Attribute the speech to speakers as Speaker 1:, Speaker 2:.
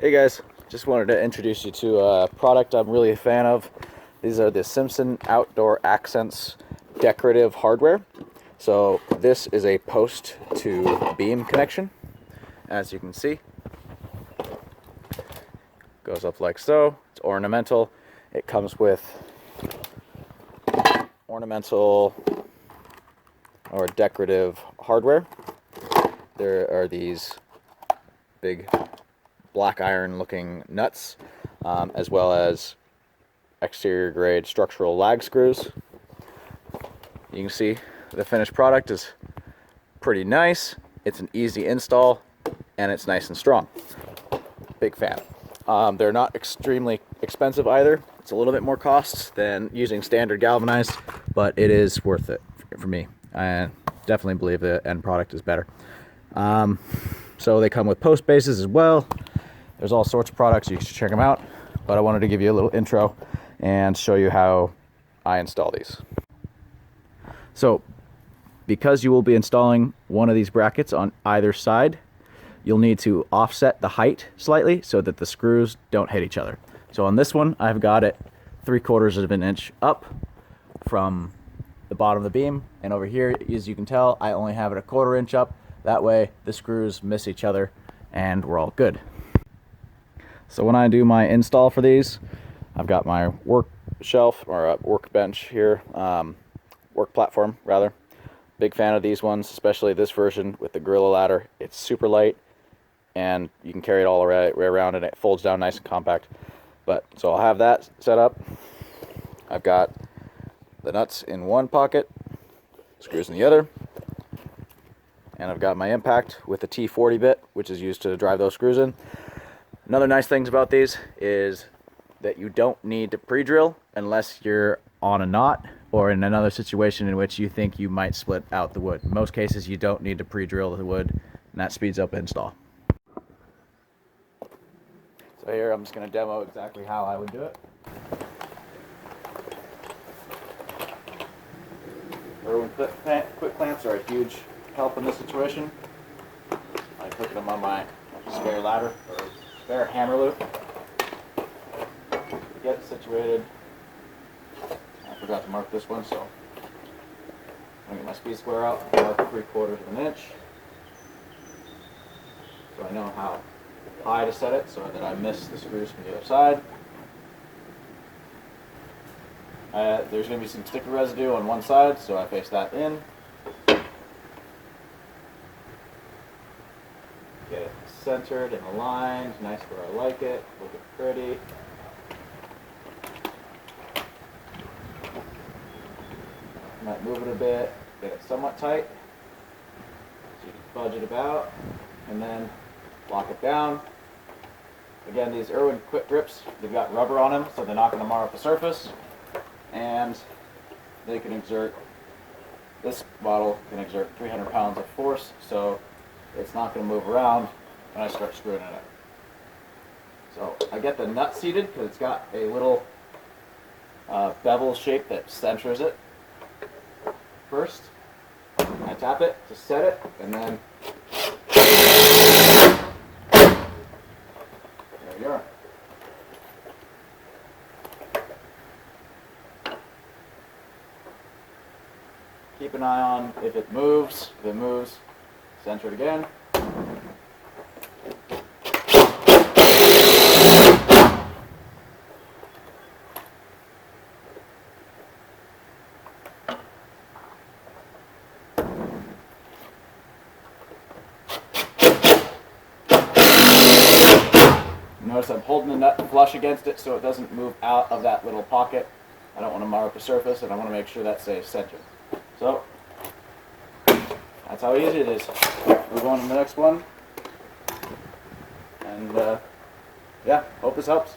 Speaker 1: Hey guys, just wanted to introduce you to a product I'm really a fan of. These are the Simpson Outdoor Accents decorative hardware. So this is a post to beam connection, as you can see. Goes up like so. It's ornamental. It comes with ornamental or decorative hardware. There are these big black iron looking nuts, as well as exterior grade structural lag screws. You can see the finished product is pretty nice. It's an easy install and it's nice and strong. Big fan. They're not extremely expensive either. It's a little bit more cost than using standard galvanized, but it is worth it for me. I definitely believe the end product is better. So they come with post bases as well. There's all sorts of products, you should check them out, but I wanted to give you a little intro and show you how I install these. So because you will be installing one of these brackets on either side, you'll need to offset the height slightly so that the screws don't hit each other. So on this one, I've got it 3/4 of an inch up from the bottom of the beam, and over here, as you can tell, I only have it 1/4 inch up. That way the screws miss each other and we're all good. So when I do my install for these, I've got my work shelf or workbench here, work platform rather. Big fan of these ones, especially this version with the Gorilla ladder. It's super light and you can carry it all the way around and it folds down nice and compact. But so I'll have that set up. I've got the nuts in one pocket, screws in the other, and I've got my impact with the T40 bit, which is used to drive those screws in. Another nice thing about these is that you don't need to pre-drill unless you're on a knot or in another situation in which you think you might split out the wood. In most cases, you don't need to pre-drill the wood, and that speeds up install. So here I'm just going to demo exactly how I would do it. Irwin quick clamps are a huge help in this situation. I put them on my spare ladder or spare hammer loop. Get it situated. I forgot to mark this one, so I'm going to get my speed square out, mark 3/4 of an inch. So I know how high to set it so that I miss the screws from the other side. There's going to be some sticky residue on one side, so I face that in. Get it centered and aligned, nice where I like it, looking pretty. Might move it a bit, get it somewhat tight, so you can fudge it about, and then lock it down. Again, these Irwin quick grips, they've got rubber on them, so they're not going to mar up the surface, and they can exert, this bottle can exert 300 pounds of force, so it's not going to move around when I start screwing in it. So I get the nut seated because it's got a little bevel shape that centers it. First, I tap it to set it, and then there you are. Keep an eye on if it moves. If it moves, center it again. Notice I'm holding the nut flush against it so it doesn't move out of that little pocket. I don't want to mar up the surface, and I want to make sure that stays centered. So that's how easy it is. Move on to the next one. And yeah, hope this helps.